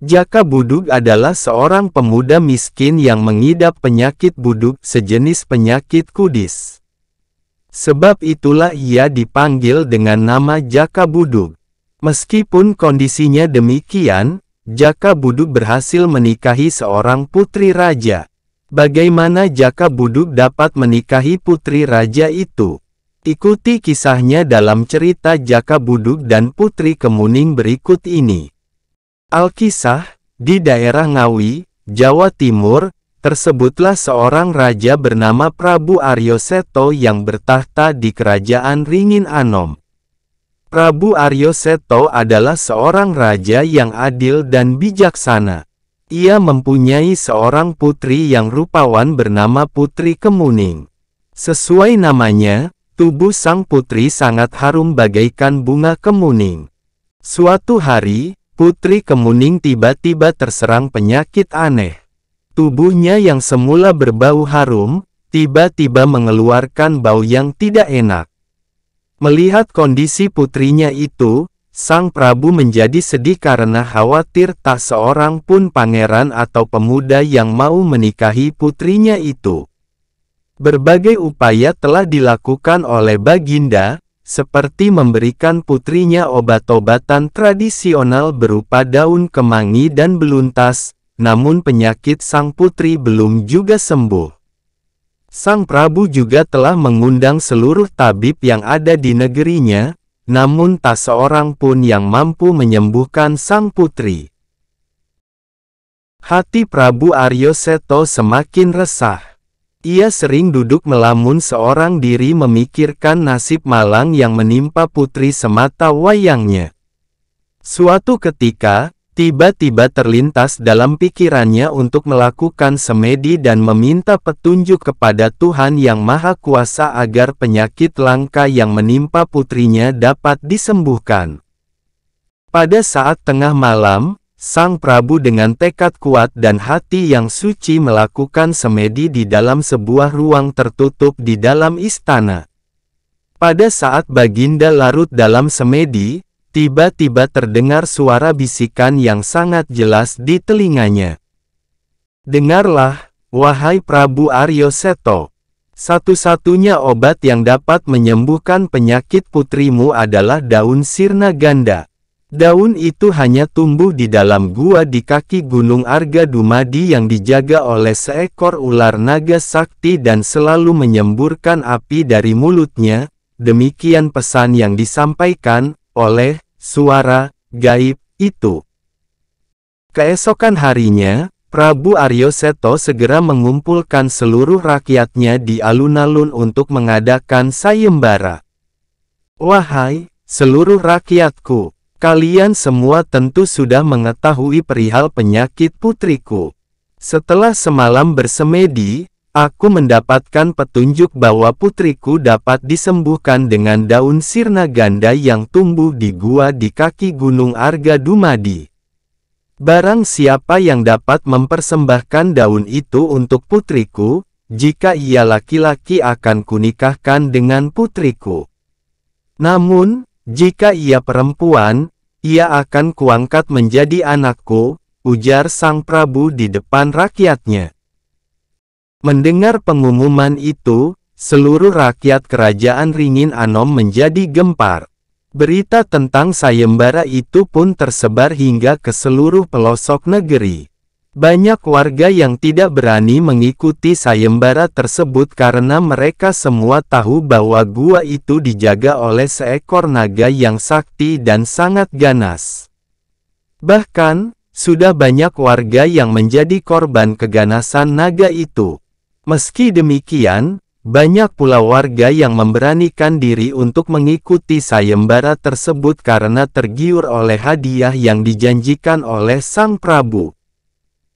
Jaka Budug adalah seorang pemuda miskin yang mengidap penyakit budug, sejenis penyakit kudis. Sebab itulah ia dipanggil dengan nama Jaka Budug. Meskipun kondisinya demikian, Jaka Budug berhasil menikahi seorang putri raja. Bagaimana Jaka Budug dapat menikahi putri raja itu? Ikuti kisahnya dalam cerita Jaka Budug dan Putri Kemuning berikut ini. Alkisah, di daerah Ngawi, Jawa Timur, tersebutlah seorang raja bernama Prabu Aryo Seto yang bertahta di kerajaan Ringin Anom. Prabu Aryo Seto adalah seorang raja yang adil dan bijaksana. Ia mempunyai seorang putri yang rupawan bernama Putri Kemuning. Sesuai namanya, tubuh sang putri sangat harum bagaikan bunga kemuning. Suatu hari, Putri Kemuning tiba-tiba terserang penyakit aneh. Tubuhnya yang semula berbau harum, tiba-tiba mengeluarkan bau yang tidak enak. Melihat kondisi putrinya itu, Sang Prabu menjadi sedih karena khawatir tak seorang pun pangeran atau pemuda yang mau menikahi putrinya itu. Berbagai upaya telah dilakukan oleh Baginda, seperti memberikan putrinya obat-obatan tradisional berupa daun kemangi dan beluntas, namun penyakit sang putri belum juga sembuh. Sang Prabu juga telah mengundang seluruh tabib yang ada di negerinya, namun tak seorang pun yang mampu menyembuhkan sang putri. Hati Prabu Aryo Seto semakin resah. Ia sering duduk melamun seorang diri memikirkan nasib malang yang menimpa putri semata wayangnya. Suatu ketika, tiba-tiba terlintas dalam pikirannya untuk melakukan semedi dan meminta petunjuk kepada Tuhan Yang Maha Kuasa agar penyakit langka yang menimpa putrinya dapat disembuhkan. Pada saat tengah malam, Sang Prabu dengan tekad kuat dan hati yang suci melakukan semedi di dalam sebuah ruang tertutup di dalam istana. Pada saat Baginda larut dalam semedi, tiba-tiba terdengar suara bisikan yang sangat jelas di telinganya. "Dengarlah, wahai Prabu Aryo Seto. Satu-satunya obat yang dapat menyembuhkan penyakit putrimu adalah daun sirna ganda. Daun itu hanya tumbuh di dalam gua di kaki Gunung Arga Dumadi yang dijaga oleh seekor ular naga sakti dan selalu menyemburkan api dari mulutnya." Demikian pesan yang disampaikan oleh suara gaib itu. Keesokan harinya, Prabu Aryo Seto segera mengumpulkan seluruh rakyatnya di alun-alun untuk mengadakan sayembara. "Wahai seluruh rakyatku, kalian semua tentu sudah mengetahui perihal penyakit putriku. Setelah semalam bersemedi, aku mendapatkan petunjuk bahwa putriku dapat disembuhkan dengan daun sirna ganda yang tumbuh di gua di kaki Gunung Arga Dumadi. Barang siapa yang dapat mempersembahkan daun itu untuk putriku, jika ia laki-laki akan kunikahkan dengan putriku. Namun, jika ia perempuan, ia akan kuangkat menjadi anakku," ujar Sang Prabu di depan rakyatnya. Mendengar pengumuman itu, seluruh rakyat kerajaan Ringin Anom menjadi gempar. Berita tentang sayembara itu pun tersebar hingga ke seluruh pelosok negeri. Banyak warga yang tidak berani mengikuti sayembara tersebut karena mereka semua tahu bahwa gua itu dijaga oleh seekor naga yang sakti dan sangat ganas. Bahkan, sudah banyak warga yang menjadi korban keganasan naga itu. Meski demikian, banyak pula warga yang memberanikan diri untuk mengikuti sayembara tersebut karena tergiur oleh hadiah yang dijanjikan oleh Sang Prabu.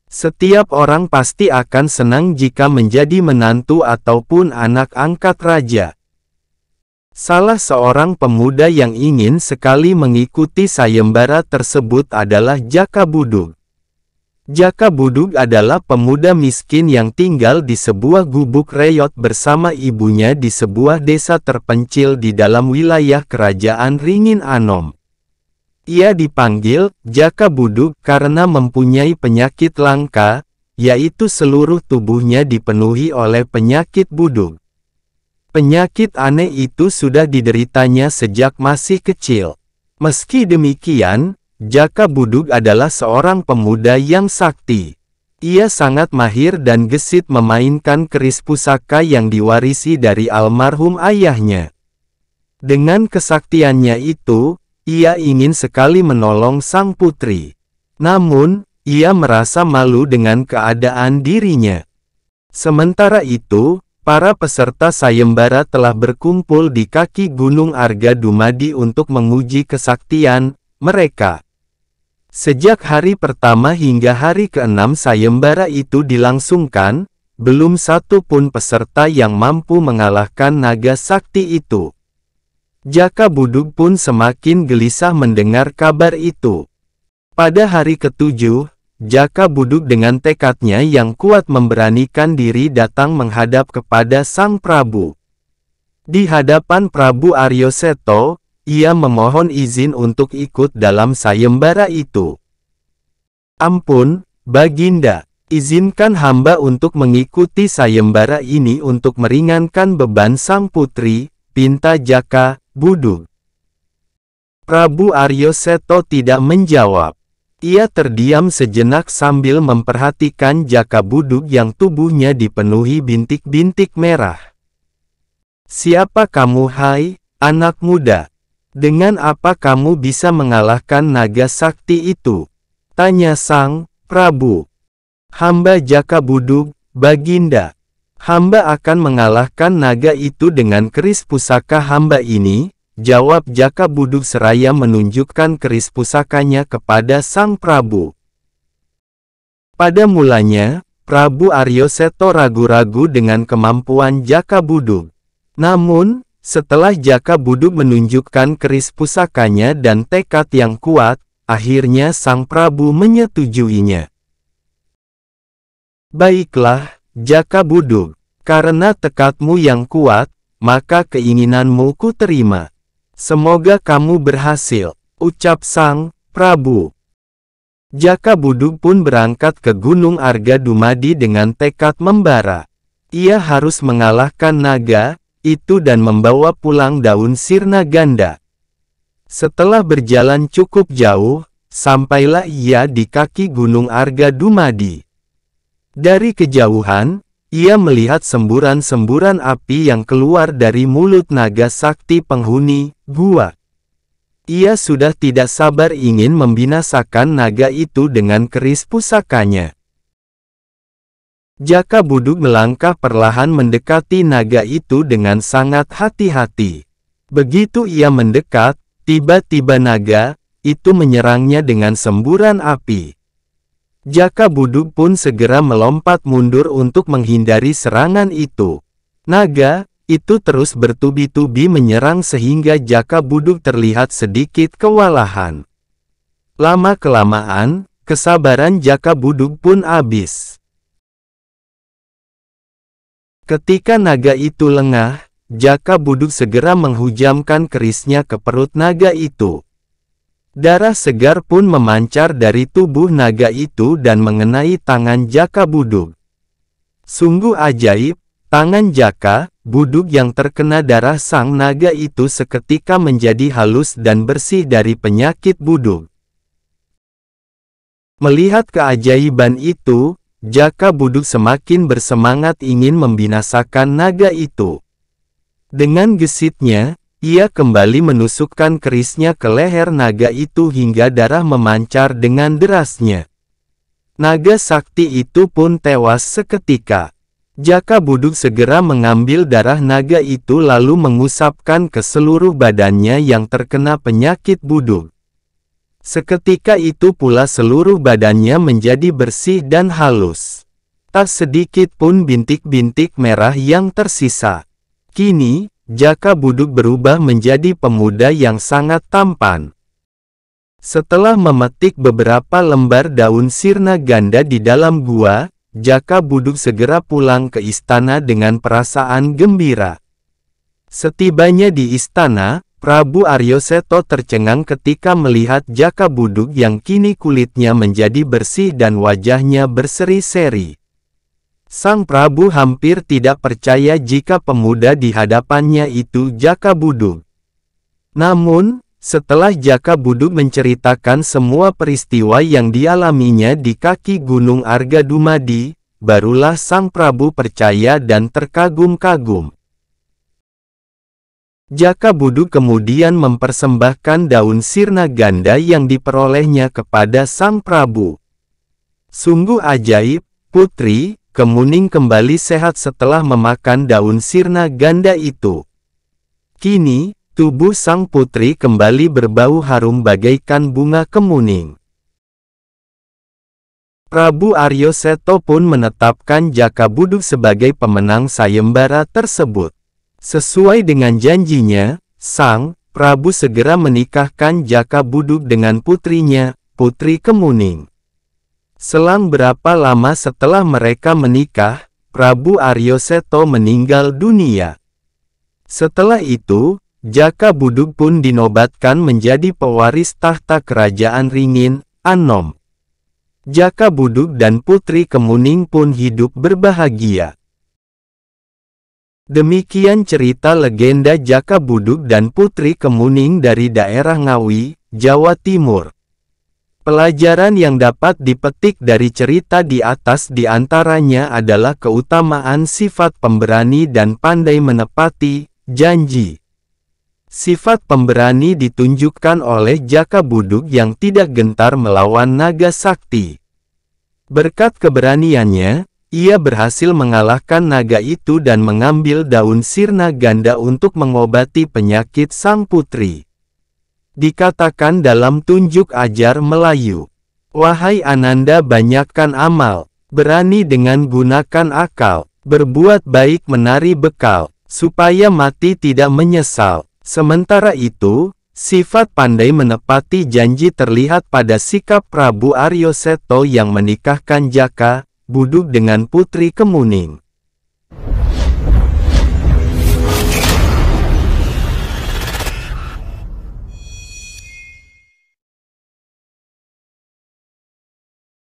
Setiap orang pasti akan senang jika menjadi menantu ataupun anak angkat raja. Salah seorang pemuda yang ingin sekali mengikuti sayembara tersebut adalah Jaka Budug. Jaka Budug adalah pemuda miskin yang tinggal di sebuah gubuk reyot bersama ibunya di sebuah desa terpencil di dalam wilayah kerajaan Ringin Anom. Ia dipanggil Jaka Buduk karena mempunyai penyakit langka, yaitu seluruh tubuhnya dipenuhi oleh penyakit buduk. Penyakit aneh itu sudah dideritanya sejak masih kecil. Meski demikian, Jaka Buduk adalah seorang pemuda yang sakti. Ia sangat mahir dan gesit memainkan keris pusaka yang diwarisi dari almarhum ayahnya. Dengan kesaktiannya itu, ia ingin sekali menolong sang putri. Namun, ia merasa malu dengan keadaan dirinya. Sementara itu, para peserta sayembara telah berkumpul di kaki Gunung Arga Dumadi untuk menguji kesaktian mereka. Sejak hari pertama hingga hari ke-6 sayembara itu dilangsungkan, belum satu pun peserta yang mampu mengalahkan naga sakti itu. Jaka Buduk pun semakin gelisah mendengar kabar itu. Pada hari ke-7, Jaka Buduk dengan tekadnya yang kuat memberanikan diri datang menghadap kepada Sang Prabu. Di hadapan Prabu Aryo Seto, ia memohon izin untuk ikut dalam sayembara itu. "Ampun, Baginda, izinkan hamba untuk mengikuti sayembara ini untuk meringankan beban sang putri," pinta Jaka Buduk. Prabu Aryo Seto tidak menjawab. Ia terdiam sejenak sambil memperhatikan Jaka Buduk yang tubuhnya dipenuhi bintik-bintik merah. "Siapa kamu, hai anak muda? Dengan apa kamu bisa mengalahkan naga sakti itu?" tanya Sang Prabu. "Hamba Jaka Buduk, Baginda. Hamba akan mengalahkan naga itu dengan keris pusaka hamba ini," jawab Jaka Buduk seraya menunjukkan keris pusakanya kepada Sang Prabu. Pada mulanya, Prabu Aryo Seto ragu-ragu dengan kemampuan Jaka Buduk. Namun, setelah Jaka Buduk menunjukkan keris pusakanya dan tekad yang kuat, akhirnya Sang Prabu menyetujuinya. "Baiklah, Jaka Buduk, karena tekadmu yang kuat, maka keinginanmu ku terima. Semoga kamu berhasil," ucap Sang Prabu. Jaka Buduk pun berangkat ke Gunung Arga Dumadi dengan tekad membara. Ia harus mengalahkan naga itu dan membawa pulang daun sirna ganda. Setelah berjalan cukup jauh, sampailah ia di kaki Gunung Arga Dumadi. Dari kejauhan, ia melihat semburan-semburan api yang keluar dari mulut naga sakti penghuni gua. Ia sudah tidak sabar ingin membinasakan naga itu dengan keris pusakanya. Jaka Buduk melangkah perlahan mendekati naga itu dengan sangat hati-hati. Begitu ia mendekat, tiba-tiba naga itu menyerangnya dengan semburan api. Jaka Buduk pun segera melompat mundur untuk menghindari serangan itu. Naga itu terus bertubi-tubi menyerang sehingga Jaka Buduk terlihat sedikit kewalahan. Lama-kelamaan, kesabaran Jaka Buduk pun habis. Ketika naga itu lengah, Jaka Buduk segera menghujamkan kerisnya ke perut naga itu. Darah segar pun memancar dari tubuh naga itu dan mengenai tangan Jaka Buduk. Sungguh ajaib, tangan Jaka Buduk yang terkena darah sang naga itu seketika menjadi halus dan bersih dari penyakit buduk. Melihat keajaiban itu, Jaka Buduk semakin bersemangat ingin membinasakan naga itu. Dengan gesitnya, ia kembali menusukkan kerisnya ke leher naga itu hingga darah memancar dengan derasnya. Naga sakti itu pun tewas seketika. Jaka Buduk segera mengambil darah naga itu lalu mengusapkan ke seluruh badannya yang terkena penyakit buduk. Seketika itu pula seluruh badannya menjadi bersih dan halus. Tak sedikit pun bintik-bintik merah yang tersisa. Kini, Jaka Buduk berubah menjadi pemuda yang sangat tampan. Setelah memetik beberapa lembar daun sirna ganda di dalam gua, Jaka Buduk segera pulang ke istana dengan perasaan gembira. Setibanya di istana, Prabu Aryo Seto tercengang ketika melihat Jaka Buduk yang kini kulitnya menjadi bersih dan wajahnya berseri-seri. Sang Prabu hampir tidak percaya jika pemuda di hadapannya itu Jaka Buduk. Namun, setelah Jaka Buduk menceritakan semua peristiwa yang dialaminya di kaki Gunung Argadumadi, barulah Sang Prabu percaya dan terkagum-kagum. Jaka Buduk kemudian mempersembahkan daun sirna ganda yang diperolehnya kepada Sang Prabu. Sungguh ajaib, Putri, Kemuning kembali sehat setelah memakan daun sirna ganda itu. Kini, tubuh sang putri kembali berbau harum bagaikan bunga kemuning. Prabu Aryo Seto pun menetapkan Jaka Buduk sebagai pemenang sayembara tersebut. Sesuai dengan janjinya, Sang Prabu segera menikahkan Jaka Buduk dengan putrinya, Putri Kemuning. Selang berapa lama setelah mereka menikah, Prabu Aryo Seto meninggal dunia. Setelah itu, Jaka Buduk pun dinobatkan menjadi pewaris tahta kerajaan Ringin, Anom. Jaka Buduk dan Putri Kemuning pun hidup berbahagia. Demikian cerita legenda Jaka Buduk dan Putri Kemuning dari daerah Ngawi, Jawa Timur. Pelajaran yang dapat dipetik dari cerita di atas diantaranya adalah keutamaan sifat pemberani dan pandai menepati janji. Sifat pemberani ditunjukkan oleh Jaka Buduk yang tidak gentar melawan naga sakti. Berkat keberaniannya, ia berhasil mengalahkan naga itu dan mengambil daun sirna ganda untuk mengobati penyakit sang putri. Dikatakan dalam tunjuk ajar Melayu, "Wahai Ananda, banyakkan amal, berani dengan gunakan akal, berbuat baik menari bekal, supaya mati tidak menyesal." Sementara itu, sifat pandai menepati janji terlihat pada sikap Prabu Aryo Seto yang menikahkan Jaka Buduk dengan Putri Kemuning.